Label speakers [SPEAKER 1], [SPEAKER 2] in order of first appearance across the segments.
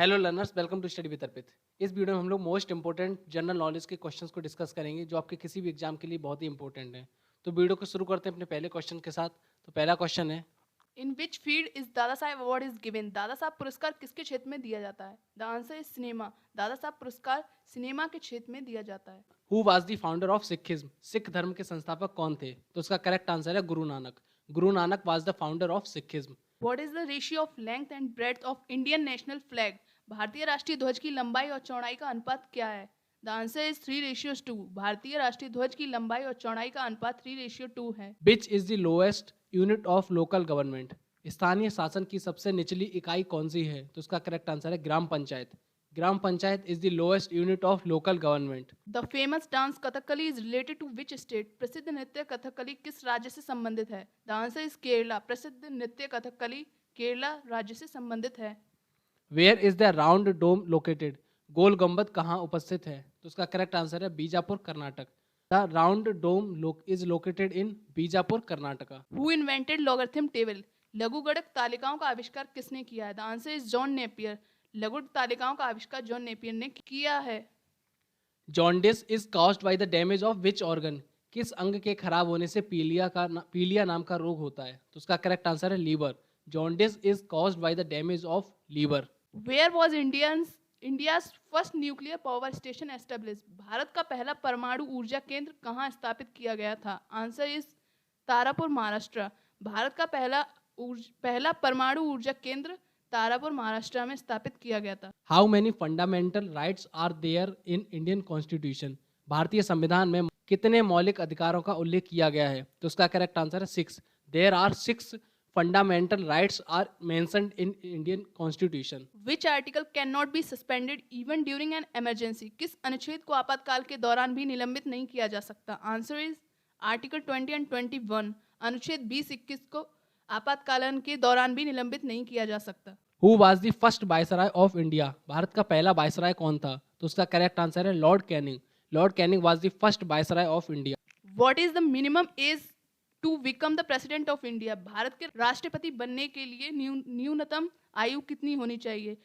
[SPEAKER 1] Hello learners, welcome to study with Arpit. इस video में हम लोग मोस्ट इंपोर्टेंट जनरल नॉलेज के क्वेश्चंस को डिस्कस करेंगे जो आपके किसी भी एग्जाम के लिए बहुत ही इंपॉर्टेंट है। तो वीडियो को शुरू करते हैं अपने पहले क्वेश्चन के साथ। तो पहला क्वेश्चन है,
[SPEAKER 2] इन which field is Dada Saheb award is given? Dada Saheb पुरस्कार किसके क्षेत्र में दिया जाता है? The answer is cinema. Dada Saheb पुरस्कार सिनेमा के क्षेत्र में दिया जाता है।
[SPEAKER 1] Who was the founder of Sikhism? Sikh धर्म के संस्थापक कौन थे? तो उसका करेक्ट आंसर है Guru Nanak. Guru Nanak was the founder of Sikhism.
[SPEAKER 2] What is the ratio of length and breadth of Indian national flag? भारतीय राष्ट्रीय ध्वज की लंबाई और चौड़ाई का अनुपात क्या है? The answer is 3:2। भारतीय राष्ट्रीय ध्वज की लंबाई और चौड़ाई का अनुपात 3:2 है।
[SPEAKER 1] Which is the lowest unit of local government? स्थानीय शासन की सबसे निचली इकाई कौन सी है? तो उसका करेक्ट आंसर है ग्राम पंचायत। ग्राम panchayat is the lowest unit of local government.
[SPEAKER 2] The famous dance Kathakali is related to which state? प्रसिद्ध नृत्य कथकली किस राज्य से संबंधित है? The answer is Kerala. प्रसिद्ध नृत्य कथकली केरला राज्य से संबंधित है।
[SPEAKER 1] Where is the round dome located? गोल गुंबद कहाँ उपस्थित है? तो उसका करेक्ट आंसर है Bijapur, Karnataka. The round dome is located in Bijapur, Karnataka.
[SPEAKER 2] Who invented logarithm table? लघुगणक तालिकाओं का आविष्कार किसने किया है? The answer is John Napier. लघु तालिकाओं का आविष्कार जॉन नेपियर ने किया है।
[SPEAKER 1] Jaundice is caused by the damage of which organ? किस अंग के खराब होने से पीलिया नाम का रोग होता है? तो उसका करेक्ट आंसर है liver. Jaundice is caused by the damage of liver.
[SPEAKER 2] Where was India's first nuclear power station establish? भारत का पहला परमाणु ऊर्जा केंद्र कहाँ स्थापित किया गया था? Answer is Tarapur, Maharashtra. भारत का पहला परमाणु ऊर्जा केंद्र तारापुर, महाराष्ट्र में स्थापित किया गया था।
[SPEAKER 1] How many fundamental rights are there in Indian constitution? भारतीय संविधान में कितने मौलिक अधिकारों का उल्लेख किया गया है? तो उसका करेक्ट आंसर है 6। There are 6 fundamental rights are mentioned in Indian constitution.
[SPEAKER 2] Which article can not be suspended even during an emergency? किस अनुच्छेद को आपातकाल के दौरान भी निलंबित नहीं किया जा सकता? Answer is article 20 and 21। अनुच्छेद 20-21 को आपातकालन के दौरान भी निलंबित नहीं किया जा सकता।
[SPEAKER 1] Who was the first viceroy of India? भारत का पहला वायसराय कौन था? तो उसका करेक्ट आंसर है Lord Canning. Lord Canning was the first viceroy of India.
[SPEAKER 2] What is the minimum age to become the president of India? भारत के राष्ट्रपति बनने के लिए न्यूनतम आयु कितनी होनी चाहिए?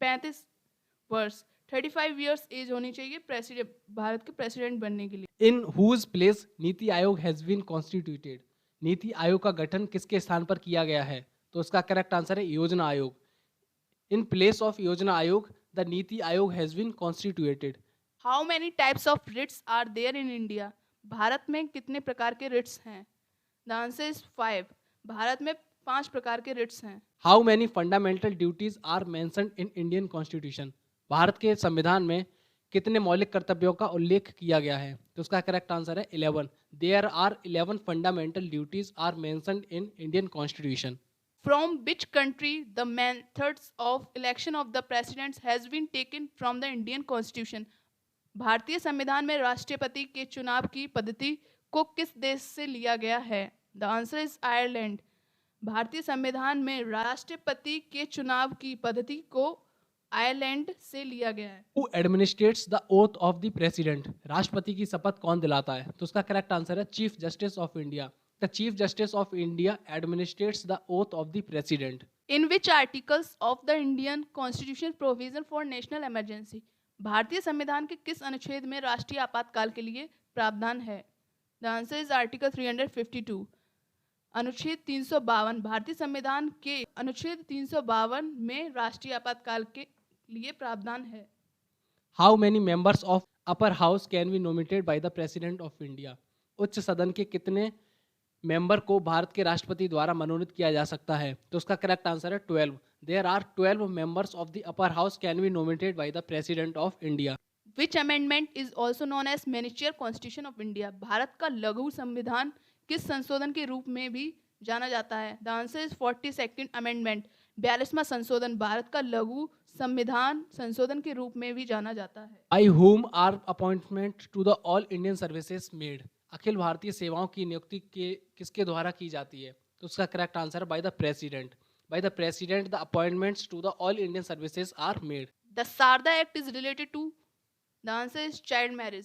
[SPEAKER 2] 35 वर्ष। 35 ईयर्स एज होनी चाहिए भारत के प्रेसिडेंट बनने के लिए।
[SPEAKER 1] इन हुज प्लेस नीति Aayog has been constituted? NITI Aayog का गठन किसके स्थान पर किया गया है? तो उसका करेक्ट आंसर है योजना आयोग। इन प्लेस ऑफ योजना आयोग the NITI Aayog has been constituted.
[SPEAKER 2] How many types of writs are there in India? भारत में कितने प्रकार के रिट्स हैं? The answer is 5। भारत में 5 प्रकार के रिट्स हैं।
[SPEAKER 1] How many fundamental duties are mentioned in Indian constitution? भारत के संविधान में कितने मौलिक कर्तव्यों का उल्लेख किया गया है? तो उसका करेक्ट आंसर है 11। There are 11 fundamental duties are mentioned in Indian constitution.
[SPEAKER 2] From which country the methods of election of the presidents has been taken from the Indian Constitution? भारतीय संविधान में राष्ट्रपति के चुनाव की पद्धति को किस देश से लिया गया है? The answer is Ireland. भारतीय संविधान में राष्ट्रपति के चुनाव की पद्धति को आयरलैंड से लिया गया है।
[SPEAKER 1] Who administrates the oath of the president? राष्ट्रपति की शपथ कौन दिलाता है? तो उसका करेक्ट आंसर है chief justice of India. The Chief Justice of India administrates the oath of the President.
[SPEAKER 2] In which articles of the Indian Constitution provision for national emergency? भारतीय संविधान के किस अनुच्छेद में राष्ट्रीय आपातकाल के लिए प्रावधान है? The answer is article 352। अनुच्छेद 352। भारतीय संविधान के अनुच्छेद 352 में राष्ट्रीय आपातकाल के लिए प्रावधान है।
[SPEAKER 1] How many members of upper house can be nominated by the President of India? उच्च सदन के कितने मेंबर को भारत के राष्ट्रपति द्वारा मनोनीत किया जा सकता है? तो उसका करेक्ट आंसर है 12। There are 12 members of the upper house can be nominated by the president of India.
[SPEAKER 2] Which amendment is also known as miniature constitution of India? भारत का लघु संविधान किस संशोधन के रूप में भी जाना जाता है? The answer is 42nd amendment. 42वां संशोधन भारत का लघु संविधान संशोधन के रूप में भी जाना जाता है।
[SPEAKER 1] By whom are appointment to the all Indian services made? अखिल भारतीय सेवाओं की नियुक्ति किसके द्वारा की जाती है? तो उसका करेक्ट आंसर है by the president. By the president the appointments to the all Indian services are made.
[SPEAKER 2] The Sharda act is related to? The answer is child marriage.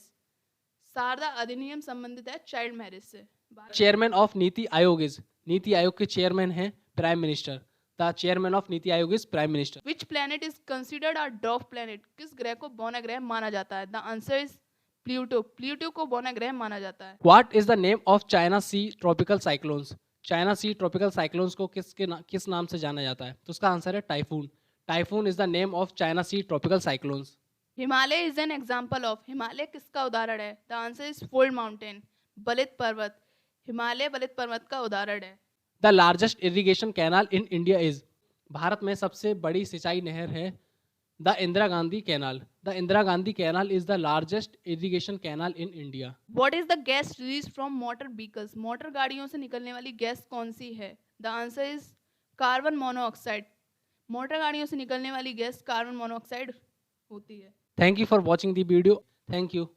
[SPEAKER 2] Sharda अधिनियम संबंधित है चाइल्ड मैरिज से।
[SPEAKER 1] Chairman of NITI Aayog is? NITI Aayog के chairman हैं prime minister. The chairman of NITI Aayog is prime minister.
[SPEAKER 2] Which planet is considered a dwarf planet? किस ग्रह को बौना ग्रह माना जाता है? The answer is Pluto. Pluto को बौना ग्रह माना जाता है।
[SPEAKER 1] What is the name of China sea tropical cyclones? China sea tropical cyclones को किस नाम से जाना जाता है? तो उसका आंसर है typhoon. Typhoon is the name of China sea tropical cyclones.
[SPEAKER 2] Himalaya is an example of. Himalaya किसका उदाहरण है? The answer is fold mountain. बलित पर्वत। हिमालय बलित पर्वत का उदाहरण है।
[SPEAKER 1] The largest irrigation canal in India is. Bharat में सबसे बड़ी सिंचाई नहर है the Indira Gandhi canal. The Indira Gandhi canal is the largest irrigation canal in India.
[SPEAKER 2] What is the gas release from motor vehicles? Motor गाड़ियों से निकलने वाली गैस कौन सी है? The answer is carbon monoxide. Motor गाड़ियों से निकलने वाली गैस कार्बन मोनोऑक्साइड होती है।
[SPEAKER 1] Thank you for watching the video. Thank you.